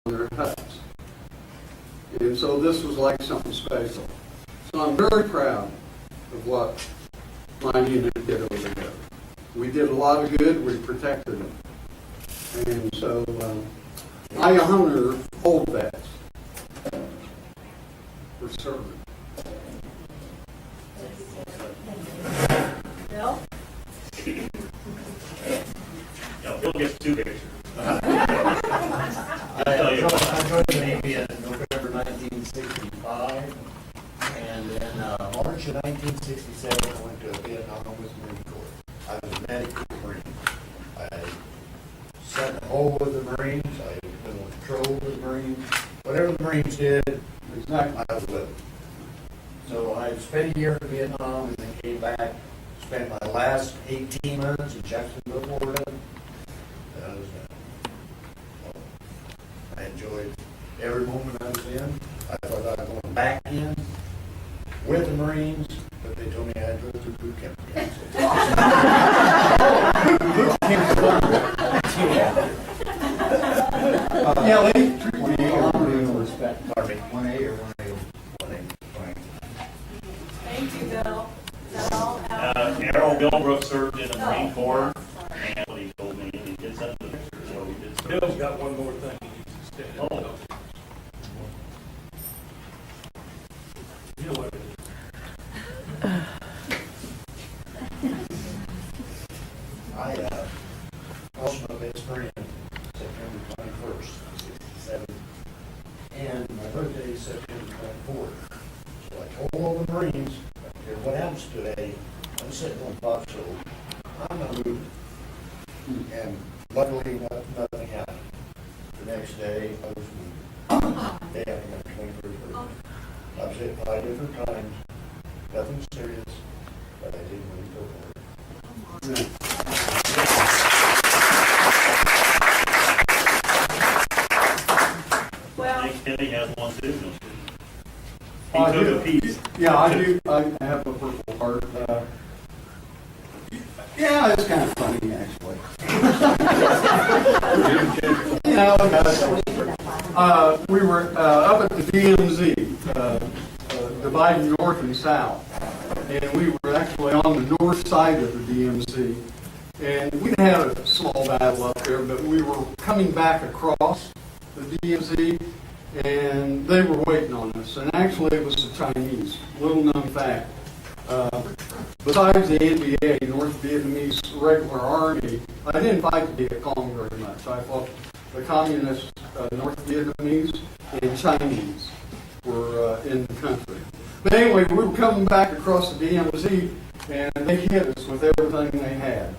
their huts. And so this was like something special. So I'm very proud of what my unit did over there. We did a lot of good, we protected them. And so my honor hold that for serving. Bill? No, Bill gets two pictures. I joined the Navy in November 1965, and then March of 1967, I went to Vietnam with the Marine Corps. I was a medic with the Marines. I sat in the hole with the Marines. I was on patrol with the Marines. Whatever the Marines did, Exactly. I was with them. So I spent a year in Vietnam and then came back, spent my last 18 months in Jacksonville, Florida. That was I enjoyed every moment I was in. I thought I was going back in with the Marines, but they told me I had to go through boot camp again. Kelly? Respect. Pardon me. 1A or 1A? 1A. Thank you, Bill. Is that all? Errol Bilbrook served in the Marine Corps, and what he told me, he did send the pictures, so we did. Bill's got one more thing he needs to stand up. Oh. You know what it is. I lost my best friend September 21st, 67, and my birthday is September 24th. So I told all the Marines, I don't care what happens today, I'm sitting on foxhole, I'm not moving. And luckily, nothing happened. The next day, I was moving. Day after my 21st birthday. I was hit 5 different times, nothing serious, but I didn't really go for it. Well, I think Kenny has one too, don't you? I He took do. a piece. Yeah, I do. I have a purple heart. Yeah, it's kind of funny, actually. We were up at the DMZ, dividing north and south. And we were actually on the north side of the DMZ. And we had a small battle up there, but we were coming back across the DMZ, and they were waiting on us. And actually, it was the Chinese. Little known fact. Besides the NVA, North Vietnamese Regular Army, I didn't fight the Viet Cong very much. I fought the communist North Vietnamese and Chinese were in the country. But anyway, we were coming back across the DMZ, and they hit us with everything they had.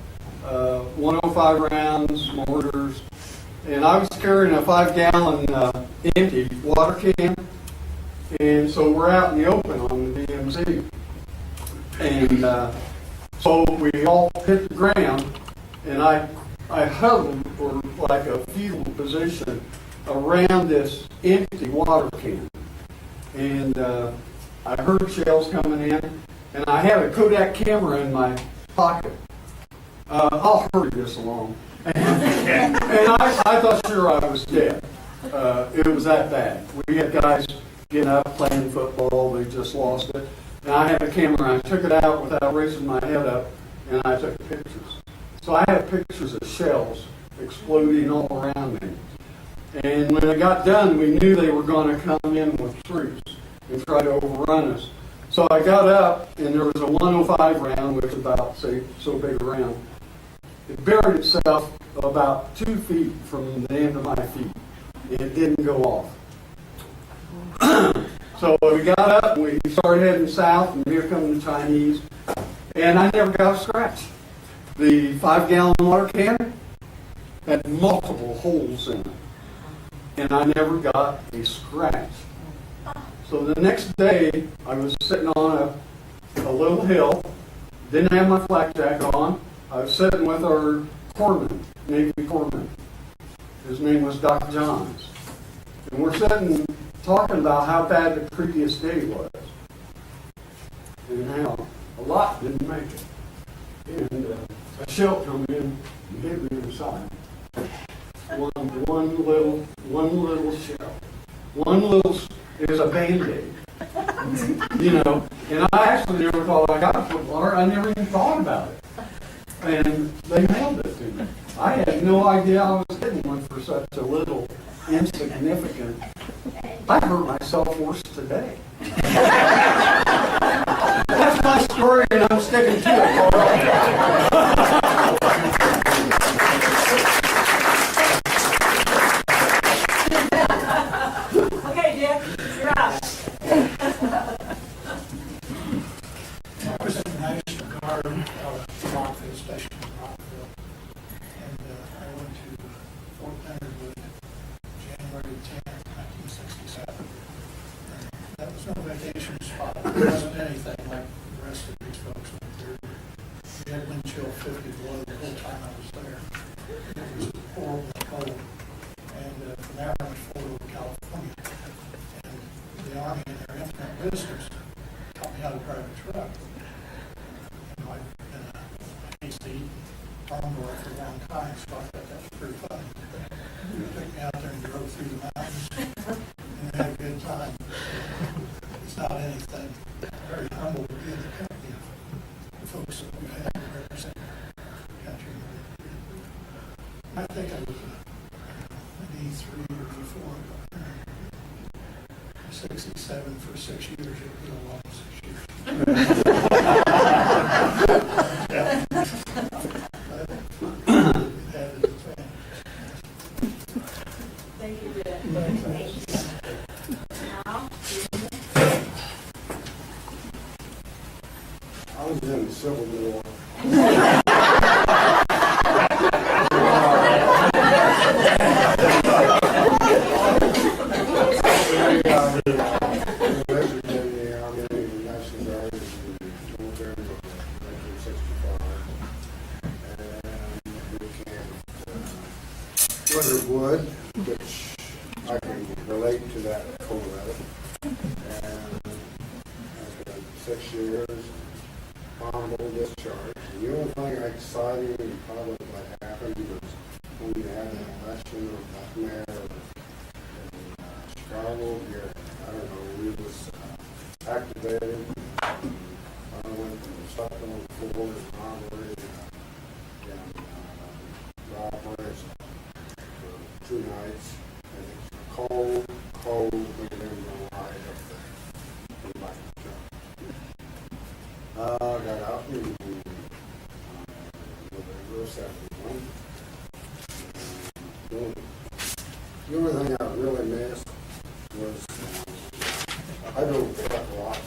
105 rounds, mortars, and I was carrying a 5-gallon empty water can, and so we're out in the open on the DMZ. And so we all hit the ground, and I huddled for like a fetal position around this empty water can. And I heard shells coming in, and I had a Kodak camera in my pocket. I'll hurry this along. And I thought sure I was dead. It was that bad. We had guys getting up, playing football, they just lost it. And I had a camera, I took it out without raising my head up, and I took pictures. So I had pictures of shells exploding all around me. And when it got done, we knew they were going to come in with troops and try to overrun us. So I got up, and there was a 105 round, which is about, say, so big a round. It buried itself about 2 feet from the end of my feet. It didn't go off. So we got up, and we started heading south, and here come the Chinese, and I never got a scratch. The 5-gallon water can had multiple holes in it, and I never got a scratch. So the next day, I was sitting on a little hill, didn't have my flak jacket on. I was sitting with our corpsman, Navy corpsman. His name was Dr. Johns. And we're sitting talking about how bad the previous day was and how a lot didn't make it. And a shell come in and hit me in the side. one little shell. One little is a Band-Aid. You know, and I actually never thought I got foot water. I never even thought about it. And they mailed it to me. I had no idea I was getting one for such a little insignificant. I hurt myself worse today. That's my story, and I'm sticking to it, Carl. Okay, Dick, you're up. I was in National Guard out of Rockville Station in Rockville, and I went to Fort Leonard Wood January 10th, 1967. And that was no vacation spot. It wasn't anything like the rest of these folks went through. We had wind chill 50 below the whole time I was there. It was horribly cold. And from there I went forward to California. And the Army and their infinite wisdoms taught me how to drive a truck. You know, I've been a hasty farm boy for a long time, so I thought that was pretty funny. They took me out there and drove through the mountains and had a good time. It's not anything. Very humble to be in the company of the folks that we've had to represent the country. I think I was an E3 or E4. 67 for 6 years, it was a long 6 years. Thank you, Dick. Now, I was in the Civil War. Enlisted in the Army, National Guard, in November of 1965. And we camped Leonard Wood, which I can relate to that photo. And after 6 years, honorable discharge. And the only thing exciting and probably what happened was when we had an election of mayor in Chicago here. I don't know, we was activated. I went from Stockton forward and operated in Rockbridge for 2 nights. And it's cold, we didn't know why up there. We liked the job. Got out in November of 71. The only thing I really missed was I drove truck a lot.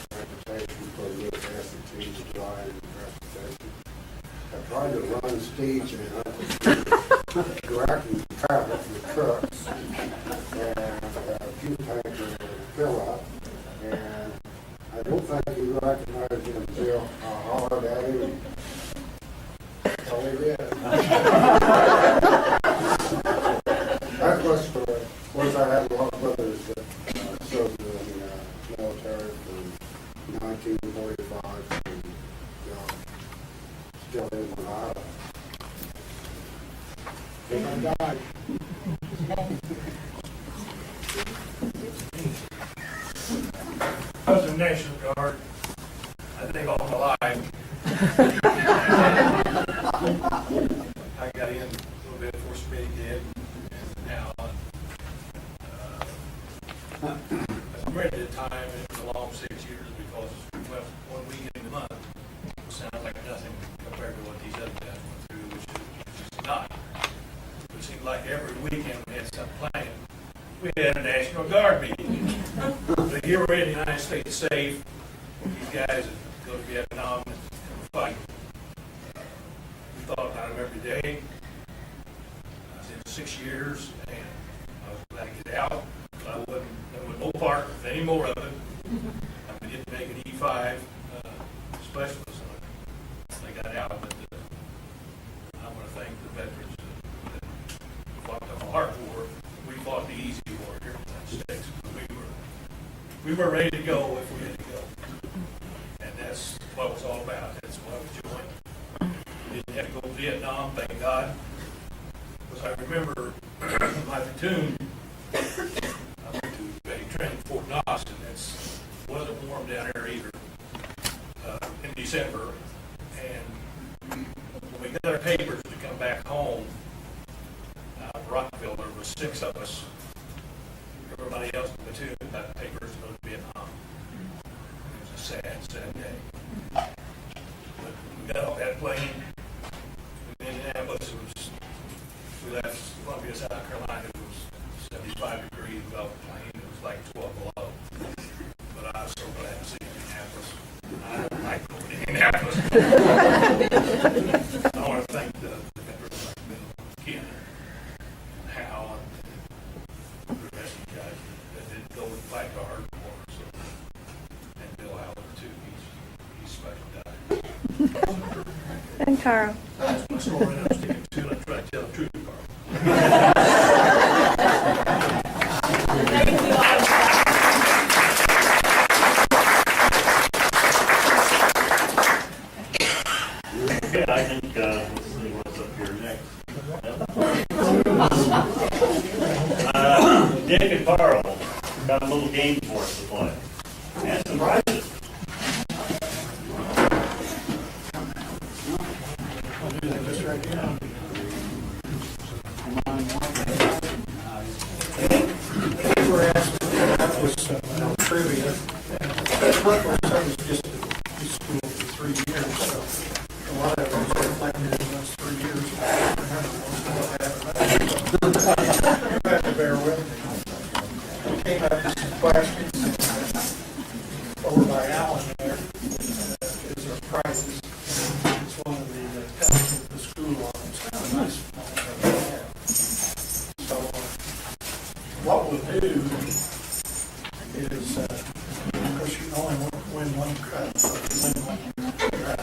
Transportation for the SAT to drive and transportation. I tried to run Steve's and I was directing traffic with trucks and a few tankers fill up. And I don't think he recognized him until I hollered at him. That's all he did. That was for, of course, I had a lot of brothers that served in the military from 1945 and still in when I left. Then I died. I was in National Guard, I think all my life. I got in a little bit before Smitty did, and now, I was married at the time, and it was a long 6 years because, well, 1 weekend a month sounds like nothing compared to what these other guys went through, which is not. It seemed like every weekend we had something planned. We had a National Guard meeting. But here we're in the United States safe. These guys that go to Vietnam and fight. We thought about them every day. I was in 6 years, and I was glad to get out. So I wasn't no part of any more of it. We didn't make an E5 specialist. I got out, but I want to thank the veterans that fought the hard war. We fought the easy war here in the United States. We were ready to go if we had to go. And that's what it was all about. That's why we joined. We didn't have to go to Vietnam, thank God. remember my platoon, I went to a training Fort Knox, and it wasn't warm down here either in December. And when we got our papers to come back home, Rockville, there were 6 of us. Everybody else in the platoon got papers to go to Vietnam. It was a sad, sad day. But we got off that plane in Indianapolis. We left Columbia, South Carolina. It was 75 degrees. We got off the plane. It was like 12 below. But I was so glad to see Indianapolis. I don't like going to Indianapolis. I want to thank the veterans like Bill Ken and Hal and the rest of you guys that didn't go and fight the hard war. So, and Bill Allen too. He's a special guy. And Carl. That's my story. And I'm sticking to it. I'm trying to tell the truth, Carl. Thank you all. Okay, I think, let's see what's up here next. Dick and Carl got a little game for us to play. And some prizes. We were asked to have this trivia, and what was just to school for 3 years, so a lot of it was reflected in those 3 years. I don't remember most of what happened. You have to bear with me. We came up with some questions over by Alan there, is our prizes. It's one of the cuts of the school on it. It's kind of nice. So what we'll do is, of course, you can only win one cut. So you win one cut.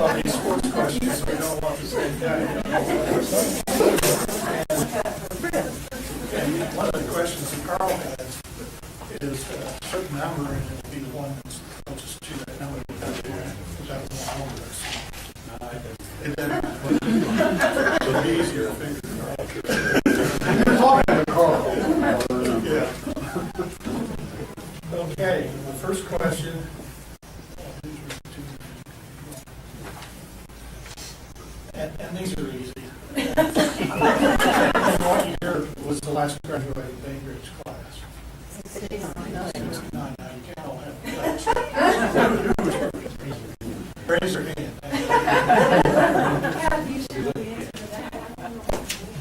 On these sports questions, we don't want the same guy. And one of the questions that Carl has is a certain number, and it'll be the one that's closest to that number without the one over us. It would be easier to figure out. You're talking to Carl. Yeah. Okay, the first question. And these are easy. What year was the last graduating Bainbridge class? 69. Now you can't all have that. Raise your hand.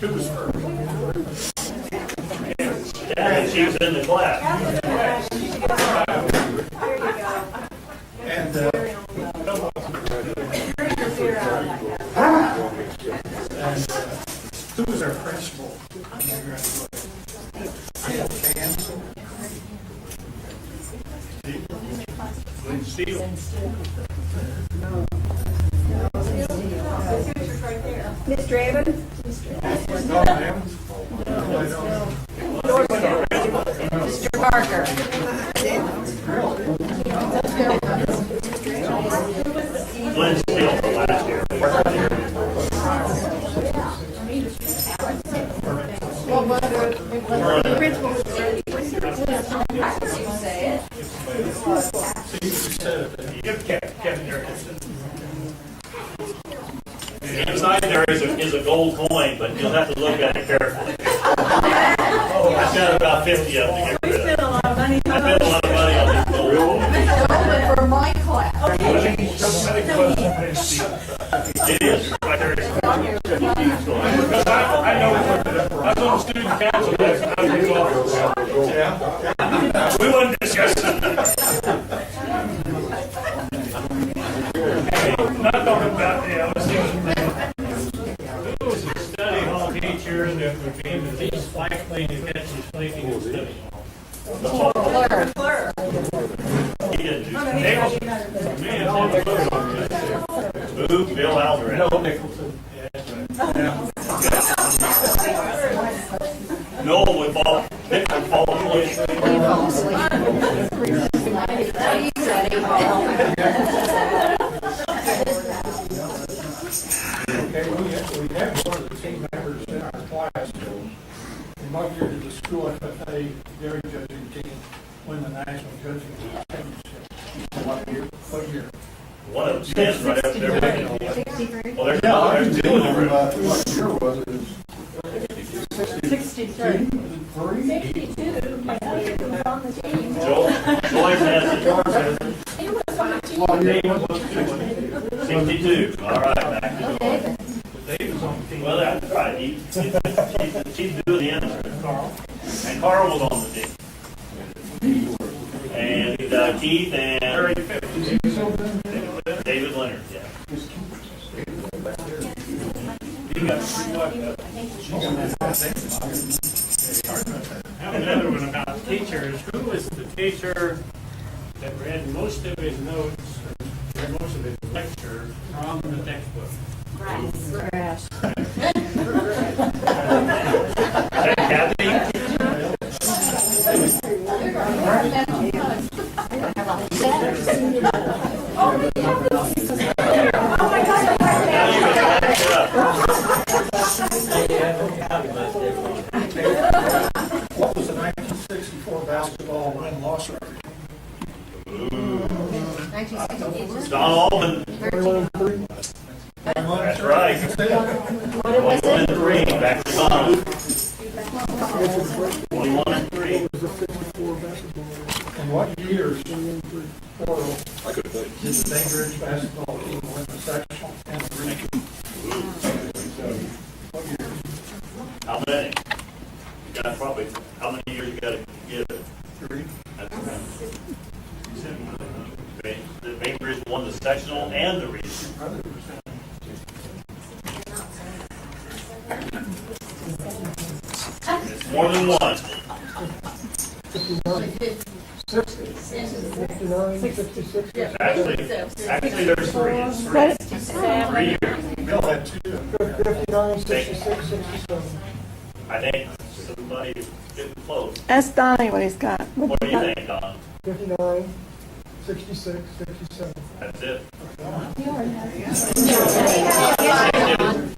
Who was first? Yeah, she was in the class. There you go. And who was our principal when we graduated? Glenn Steele. Mr. Evans? No, ma'am. Mr. Parker? Glenn Steele last year. Give Kevin Erickson. Inside there is a gold coin, but you'll have to look at it carefully. I've got about 50 of them to get We rid spent of. a lot of money. I spent a lot of money on these gold coins. For my class. It is. Right there. Because I know, I was on the student council last time we talked. Yeah. We wouldn't discuss it. Not talking about, yeah, let's see. Who was the study hall teacher that became the least likely to catch his sleeping in study hall? Blur. He didn't do Oh, no, that. he tried another. Man, Who? Bill Aldrin. no, Nicholson. Yeah. Noel would fall. Nick would fall asleep. Okay, we have high school. And what year did the school FFA dairy judging team win the national judging championship? What year? What year? One of them stands right up there. 63. Well, there's Yeah, I there's was two in the doing, room. what year was it? 63. Three? 62, my husband was on the team. Joyce has He was on the team. What year was it? 62. All right, back to Joyce. David's on the team. Well, that's right. She's doing the answer. And Carl was on the team. And Keith and David Leonard, yeah. You got what? I have another one about teachers. Who was the teacher that read most of his notes, read most of his lecture from the textbook? Crash. Kathy? Now you can back it up. What was the 1964 basketball win-loss record? Don Allman. That's right. 21-3, back to Don. 21-3. And what years plural did the Bainbridge basketball team win the sectional and the regional? What years? How many? You got probably, how many years you got to give it? 3. That's right. The Bainbridge won the sectional and the regional. It's more than one. 59, 66. Actually, there's three. It's three. 3 years. Bill had 2. 59, 66, 67. I think somebody's getting close. Ask Donnie what he's got. What do you think, Don? 59, 66, 67. That's it.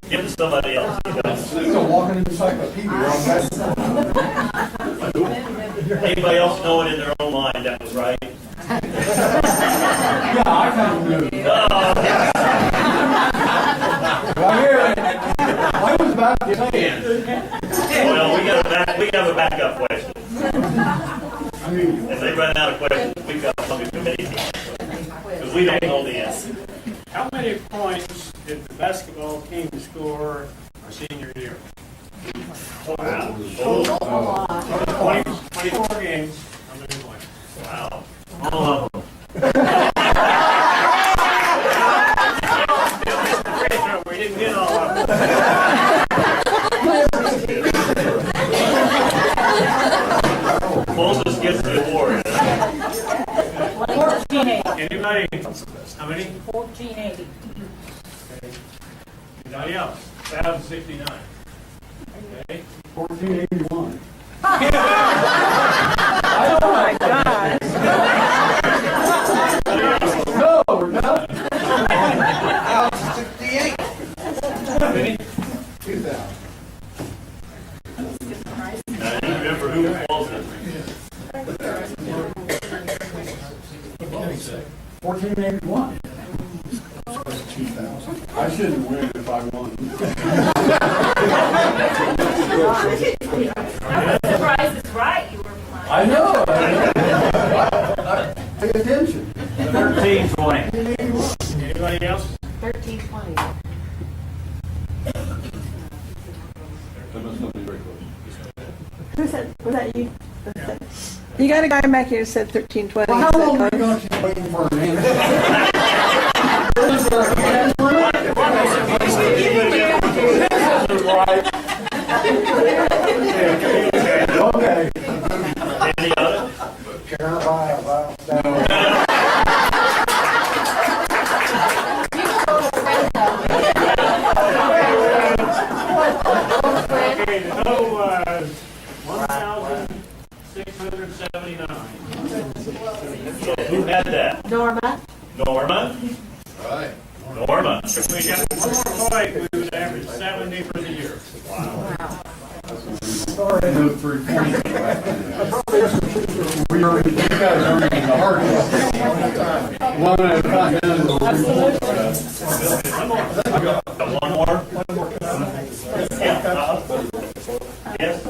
Give it to somebody else. It's a walking encyclopedia on that. Anybody else know it in their own mind that was right? Yeah, I kind of knew. Oh, I hear it. I was about to say it. well, we have a backup question. I mean, If they run out of questions, we've got some committee. Because we don't know the answer. How many points did the basketball team score our senior year? Wow. 24 games. How many points? Wow. All of them. We didn't get all of them. Closest gets the award. 1480. Anybody? How many? 1480. Anybody else? 1,069. Okay. 1481. Oh my God. No, we're not. How many? 2000. Now, do you remember who was closest? 1481. I shouldn't win if I won. I'm surprised it's right you were flying. I know. Pay attention. 1320. Anybody else? 1320. Who said, was that you? You got a guy back here who said 1320. Well, how long are you going to keep waiting for an answer? Okay. Any other? Okay, the total was 1,679. So who had that? Norma. Norma? Right. Norma. If we got one more point, we would average 70 for the year. Wow. No 340. We are, you guys are in the hard one. One at a time. One more? Yeah. Yes?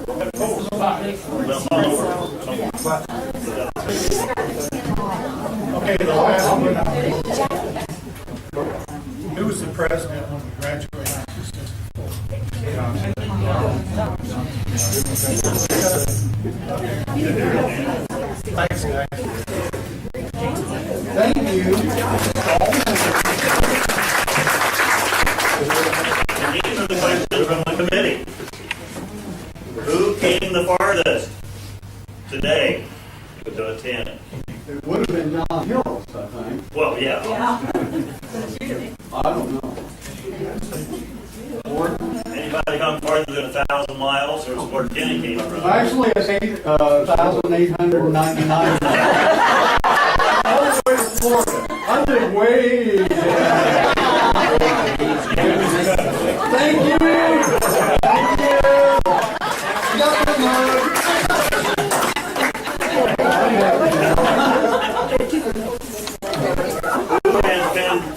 Okay, the last one. Who was the president when we graduated? Thanks, guys. Thank you. These are the questions from the committee. Who came the farthest today to attend? It would have been John Hills, I think. Well, yeah. I don't know. Anybody come farther than 1,000 miles, or where Jenny came from? Actually, it's 1,899. All the way to Florida. I live way down. Thank you. Thank you. Got the mug.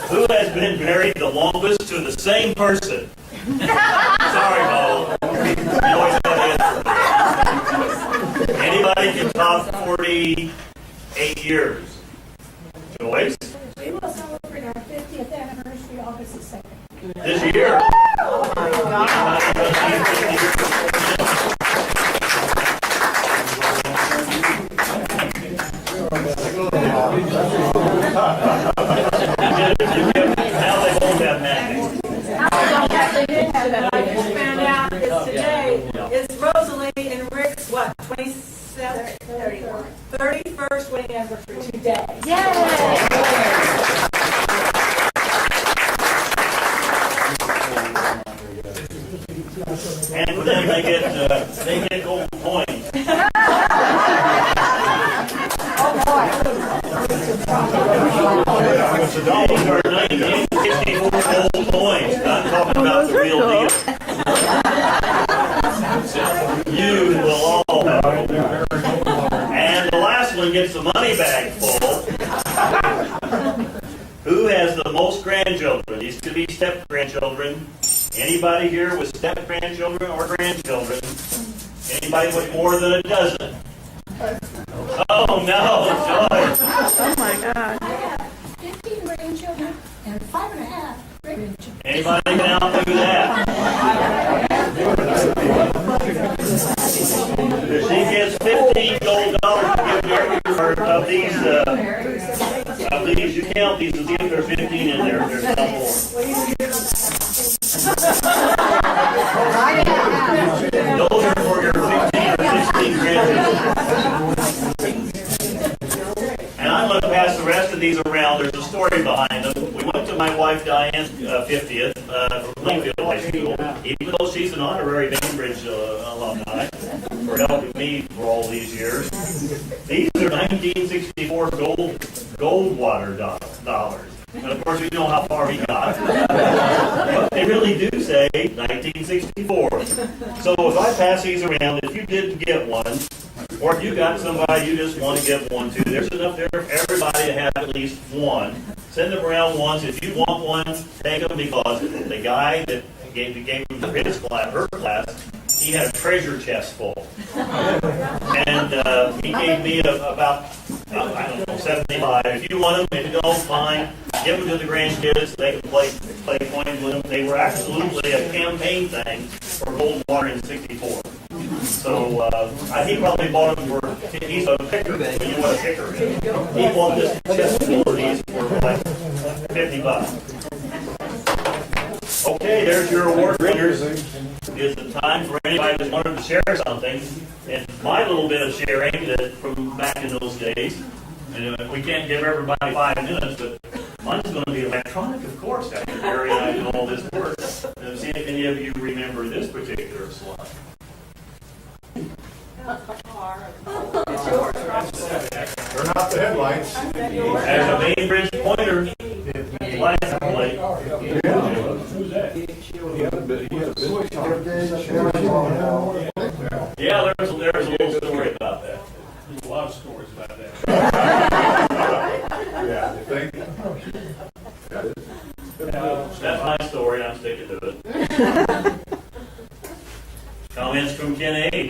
Who has been married the longest to the same person? Sorry, Mo. You always have answers. Anybody can top 48 years? Joyce? We will celebrate our 50th anniversary August the 2nd. This year? Now they both have names. They didn't have that. I just found out is today is Rosalie and Rick's what, 27th, 31st wedding anniversary today. And then they get gold coins. These are 1964 gold coins. I'm talking about the real deal. You will all have them. And the last one gets the money bag full. Who has the most grandchildren? These could be step-grandchildren. Anybody here with step-grandchildren or grandchildren? Anybody with more than a dozen? Oh, no, Joyce. Oh my God. I have 15 grandchildren and 5.5 grandchildren. Anybody can outdo that? She gets $15 to give her of these. You count these and see if there's 15 in there. There's some more. Those are for your 15 or 16 grandchildren. And I'm going to pass the rest of these around. There's a story behind them. We went to my wife Diane's 50th from Linfield High School, even though she's an honorary Bainbridge alumni for helping me for all these years. These are 1964 gold water dollars. And of course, we know how far he got. But they really do say 1964. So if I pass these around, if you didn't get one, or if you got somebody you just want to give one to, there's enough there for everybody to have at least one. Send them around once. If you want one, take them, because the guy that gave them to his class, her class, he had a treasure chest full. And he gave me about, I don't know, 75. If you want them, if you don't, fine. Give them to the grandkids. They can play coins with them. They were absolutely a campaign thing for gold water in '64. So he probably bought them for, he's a picker, when you want a picker. He bought this chest full of these for like $50. Okay, there's your award winners. Is the time for anybody that wanted to share something. And my little bit of sharing that from back in those days, and we can't give everybody 5 minutes, but mine's going to be electronic, of course, after Barry and I do all this work. And see if any of you remember this particular slide. Turn off the headlights. As a Bainbridge pointer, license plate. Who's that? Yeah, there's a little story about that. There's a lot of stories about that. Yeah, you think? That's my story, I'm sticking to it. Comments from Ken A?